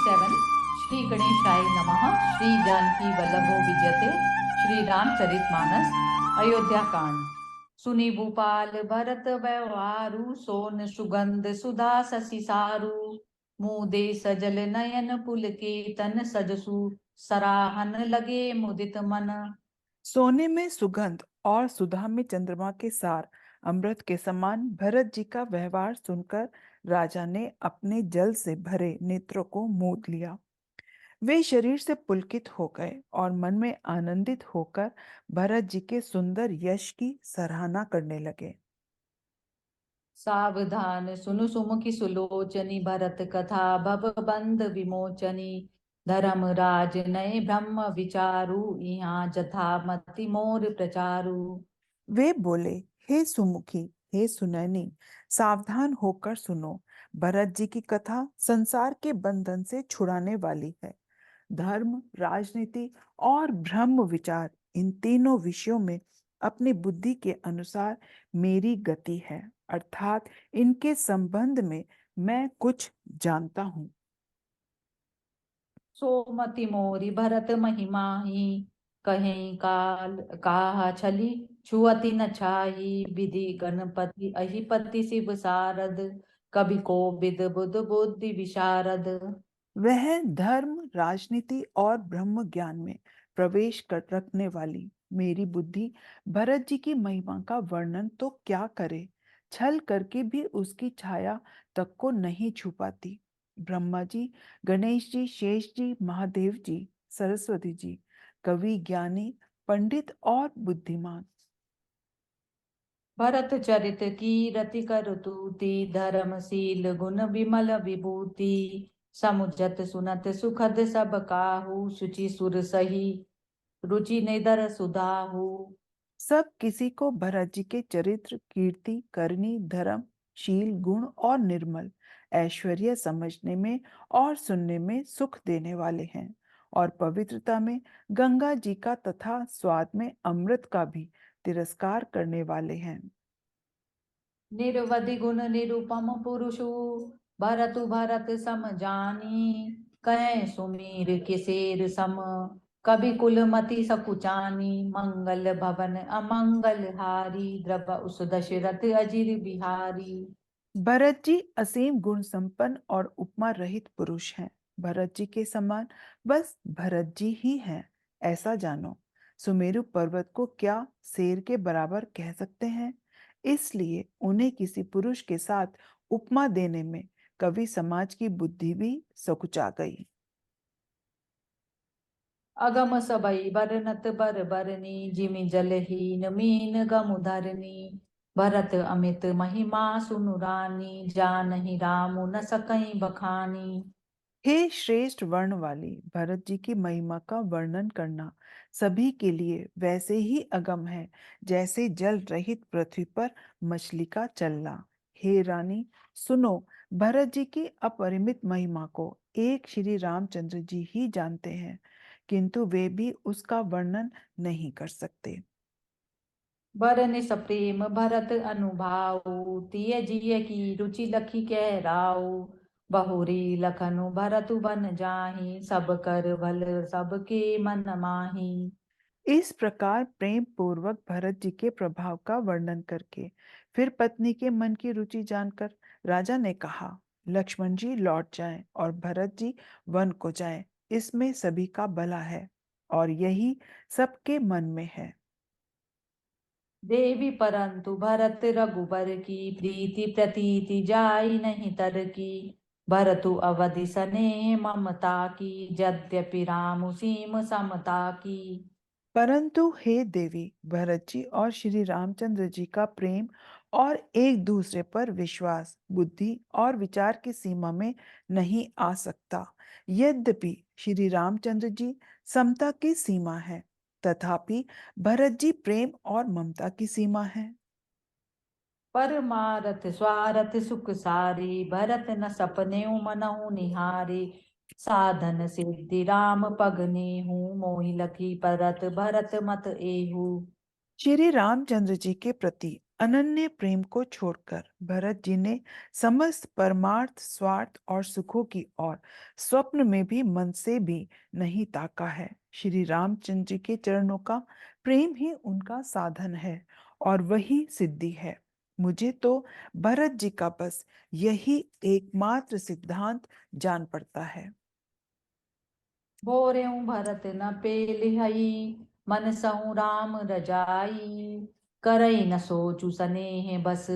27 श्री गणेशाय नमः। श्री जानकी वल्लभो विजयते। श्री रामचरितमानस अयोध्या कांड। सुनी भूपाल भरत व्यवहारु सोन सुगंध सुधा शशि सारु मुदे सजल नयन पुलकेतन सजसु सराहन लगे मुदित मन। सोने में सुगंध और सुधा में चंद्रमा के सार अमृत के समान भरत जी का व्यवहार सुनकर राजा ने अपने जल से भरे नेत्रों को मूंद लिया। वे शरीर से पुलकित हो गए और मन में आनंदित होकर भरत जी के सुंदर यश की सराहना करने लगे। सावधान सुनु सुमुखी सुलोचनी भरत कथा भव बंध विमोचनी धर्मराज नए ब्रह्म विचारु यहाँ जथा मति मोर प्रचारु। वे बोले, हे सुमुखी, हे सुनैनी, सावधान होकर सुनो। भरत जी की कथा संसार के बंधन से छुड़ाने वाली है। धर्म, राजनीति और ब्रह्म विचार, इन तीनों विषयों में अपनी बुद्धि के अनुसार मेरी गति है, अर्थात इनके संबंध में मैं कुछ जानता हूं। सोमति मोरी भरत महिमा ही कहीं काल काहा छली छुअति न छाई विधि गणपति अहिपति शिव सारद कवि को विद बुध बुद्धि विशारद। वह धर्म, राजनीति और ब्रह्म ज्ञान में प्रवेश कर रखने वाली मेरी बुद्धि भरत जी की महिमा का वर्णन तो क्या करे, छल करके भी उसकी छाया तक को नहीं छू पाती। ब्रह्मा जी, गणेश जी, शेष जी, महादेव जी, सरस्वती जी, कवि, ज्ञानी, पंडित और बुद्धिमान, भरत चरित की रति कर तूति धर्मशील गुण विमल विभूति समुझत सुनत सुखद सब काहू शुचि सुर सही रुचि निदर सुधाहु। सब किसी को भरत जी के चरित्र, कीर्ति, करनी, धर्म, शील, गुण और निर्मल ऐश्वर्य समझने में और सुनने में सुख देने वाले हैं, और पवित्रता में गंगा जी का तथा स्वाद में अमृत का भी तिरस्कार करने वाले हैं। निरवधि गुण निरुपम पुरुषु भरतु भरत सम जानी कहें सुमीर किसेर सम कवि कुलमति सकुचानी मंगल भवन अमंगल हारी द्रव उस दशरथ अजिर बिहारी। भरत जी असीम गुण संपन्न और उपमा रहित पुरुष हैं। भरत जी के समान बस भरत जी ही हैं, ऐसा जानो। सुमेरु पर्वत को क्या शेर के बराबर कह सकते हैं? इसलिए उन्हें किसी पुरुष के साथ उपमा देने में कवि समाज की बुद्धि भी सकुचा गई। अगम सबई बरनत बर बरनी जिमि जलहीन मीन गमुधरनी भरत अमित महिमा सुनुरानी जानहि रामु न सकई बखानी। हे श्रेष्ठ वर्ण वाली, भरत जी की महिमा का वर्णन करना सभी के लिए वैसे ही अगम है जैसे जल रहित पृथ्वी पर मछली का चलना। हे रानी, सुनो, भरत जी की अपरिमित महिमा को एक श्री रामचंद्र जी ही जानते हैं, किंतु वे भी उसका वर्णन नहीं कर सकते। बरन सप्रेम भरत अनुभाऊ तिय जिय की रुचि लखी कह राऊ बहुरी लखनु भरतु बन जाहि सब कर भल सबके मन माही। इस प्रकार प्रेम पूर्वक भरत जी के प्रभाव का वर्णन करके फिर पत्नी के मन की रुचि जानकर राजा ने कहा, लक्ष्मण जी लौट जाएं और भरत जी वन को जाएं, इसमें सभी का भला है और यही सबके मन में है। देवी परंतु भरत रघुबर की प्रीति प्रतीति जाई नहीं तर की भरतु अवधि सने ममता की यद्यपि राम सीम समता की। परंतु हे देवी, भरत जी और श्री रामचंद्र जी का प्रेम और एक दूसरे पर विश्वास बुद्धि और विचार की सीमा में नहीं आ सकता। यद्यपि श्री रामचंद्र जी समता की सीमा है, तथापि भरत जी प्रेम और ममता की सीमा है। परमारथ स्वारथ सुख सारी भरत न सपने मनहु निहारे साधन सिद्धि राम पग नेहु मोहि लखी परत भरत मत एहु। श्री रामचंद्र जी के प्रति अनन्य प्रेम को छोड़कर भरत जी ने समस्त परमार्थ स्वार्थ और सुखों की ओर स्वप्न में भी मन से भी नहीं ताका है। श्री रामचंद्र जी के चरणों का प्रेम ही उनका साधन है और वही सिद्धि है। मुझे तो भरत जी का बस यही एकमात्र सिद्धांत जान पड़ता है। बोरेऊ भरत न पेलिहई, मन सहु राम रजाई। करई न सोचु सनेह बस,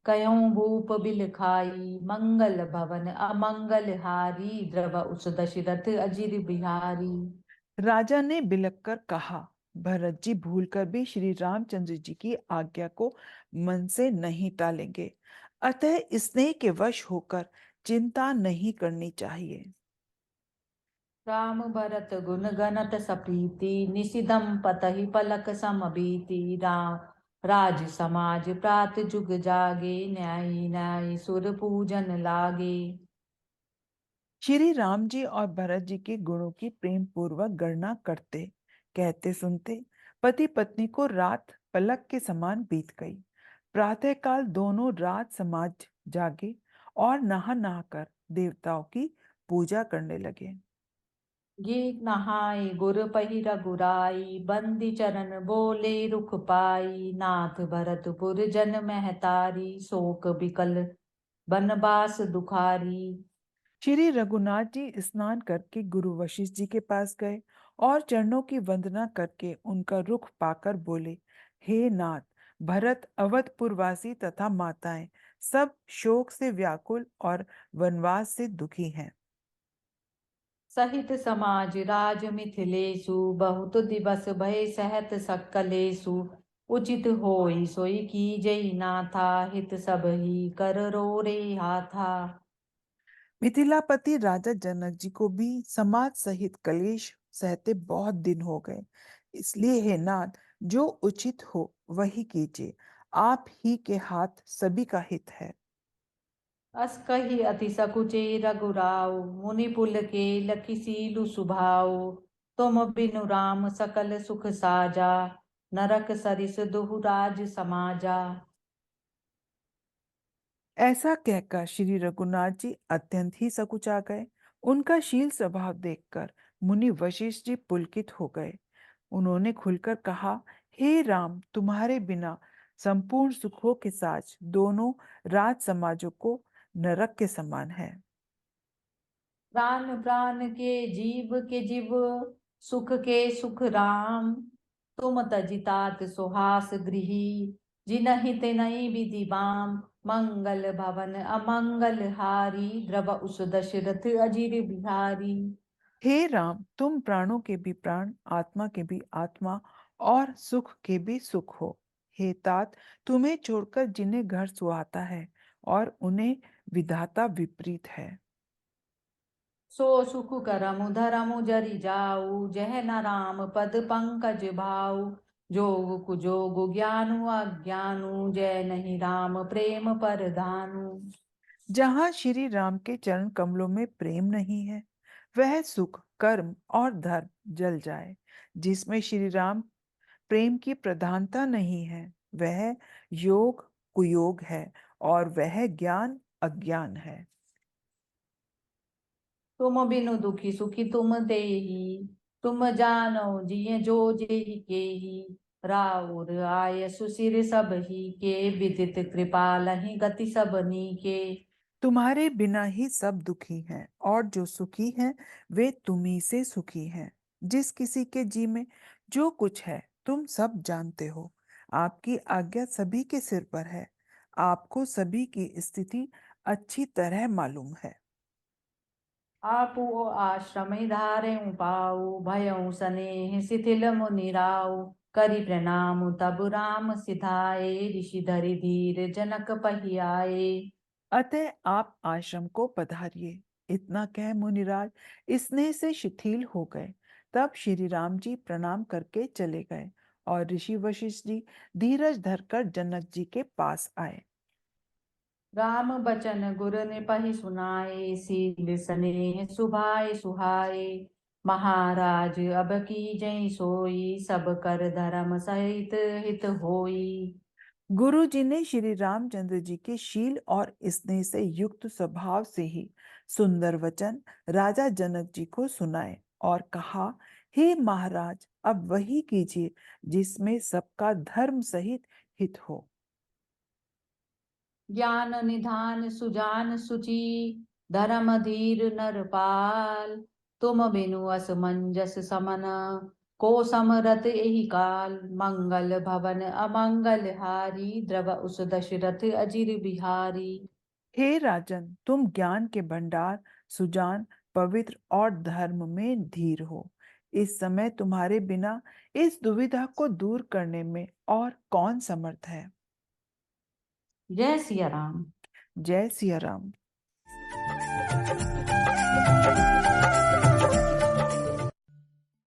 कयऊँ भूप बिल खाई। मंगल भवन अमंगल हारी, द्रव उस दशरथ अजिर बिहारी। राजा ने बिलक कर कहा, भरत जी भूलकर भी श्री रामचंद्र जी की आज्ञा को मन से नहीं टालेंगे, अतः स्नेह के वश होकर चिंता नहीं करनी चाहिए। राम भरत गुण गणत सप्रीति, निशिदम पतहि पलक समबीति। राम राज समाज प्रात जुग जागे, न्यायी न्यायी सुर पूजन लागे। श्री राम जी और भरत जी के गुणों की प्रेम पूर्वक गणना करते, कहते सुनते पति पत्नी को रात पलक के समान बीत गई। प्रातःकाल दोनों रात समाज जागे और नहा नहाकर देवताओं की पूजा करने लगे। गीत नहाय गुर पहि रघुराई, बंदी चरण बोले रुख पाई। नाथ भरतपुर जन महतारी, शोक बिकल बनबास दुखारी। श्री रघुनाथ जी स्नान करके गुरु वशिष्ठ जी के पास गए और चरणों की वंदना करके उनका रुख पाकर बोले, हे नाथ, भरत अवधपुरवासी तथा माताएं सब शोक से व्याकुल और वनवास से दुखी हैं। सहित समाज राज मिथिलेषु, बहुत दिवस भय सहत सकलेषु। उचित होई सोई कीजई नाथा, हित सब ही कर रो रे हाथा। मिथिलापति राजा जनक जी को भी समाज सहित कलेश सहते बहुत दिन हो गए। इसलिए हे नाथ, जो उचित हो वही कीजिए। आप ही के हाथ सभी का हित है। अस कही अति सकुचे रघुराव, मुनि पुल के लखी सीलु सुभाव। तुम बिनु राम सकल सुख साजा, नरक सरिस दुहु राज समाजा। ऐसा कहकर श्री रघुनाथ जी अत्यंत ही सकुचा गए। उनका शील स्वभाव देखकर मुनि वशिष्ठ जी पुलकित हो गए। उन्होंने खुलकर कहा, हे राम, तुम्हारे बिना संपूर्ण सुखों के साथ दोनों राज समाजों को नरक के समान है। प्राण प्राण के जीव, सुख के सुख राम। तुम तजितात सुहास गृही, जिनहि तिनहि विधि बाम। मंगल भवन अमंगल हारी, द्रव उस दशरथ अजिर बिहारी। हे राम, तुम प्राणों के भी प्राण, आत्मा के भी आत्मा और सुख के भी सुख हो। हे तात, तुम्हें छोड़कर जिन्हें घर सुहाता है और उन्हें विधाता विपरीत है। सो सुख करमु धरमु जरि जाऊ, जह न राम पद पंकज भाऊ। जोग कुजोग ज्ञानु अज्ञानु, जय नहीं राम प्रेम परधानु। जहां श्री राम के चरण कमलों में प्रेम नहीं है, वह सुख कर्म और धर्म जल जाए। जिसमें श्री राम प्रेम की प्रधानता नहीं है, वह योग कुयोग है और वह ज्ञान अज्ञान है। तुम बिनु दुखी सुखी तुम देही, तुम जानो जिय जो जेहि केही। राउर आय सुसिर सब ही के, विदित कृपालहि गति सबनी के। तुम्हारे बिना ही सब दुखी हैं और जो सुखी हैं वे तुम्ही से सुखी हैं। जिस किसी के जी में जो कुछ है तुम सब जानते हो। आपकी आज्ञा सभी के सिर पर है। आपको सभी की स्थिति अच्छी तरह मालूम है। आपो आश्रम धारे पाऊ, भयउ सनेह शिथिल मुनिराऊ। करि प्रणाम तब राम सिधाए, ऋषि धरि धीर जनक पहियाए। अतः आप आश्रम को पधारिए। इतना कह मुनिराज स्नेह से शिथिल हो गए। तब श्री राम जी प्रणाम करके चले गए और ऋषि वशिष्ठ जी धीरज धरकर जनक जी के पास आए। राम बचन गुर ने पहि सुनाए, सील सनेह सुभाए सुहाए। महाराज अब की जय सोई, सब कर धर्म सहित हित होई। गुरु जी ने श्री रामचंद्र जी के शील और स्नेह से युक्त स्वभाव से ही सुंदर वचन राजा जनक जी को सुनाए और कहा, हे महाराज, अब वही कीजिए जिसमें सबका धर्म सहित हित हो। ज्ञान निधान सुजान सुचि, धर्म धीर नरपाल। तुम बिनु असमंजस समन, को समरथ एहि काल। मंगल भवन अमंगल हारी, द्रव उस दशरथ अजिर बिहारी। हे राजन, तुम ज्ञान के भंडार, सुजान, पवित्र और धर्म में धीर हो। इस समय तुम्हारे बिना इस दुविधा को दूर करने में और कौन समर्थ है। जय सिया राम। जय सिया राम।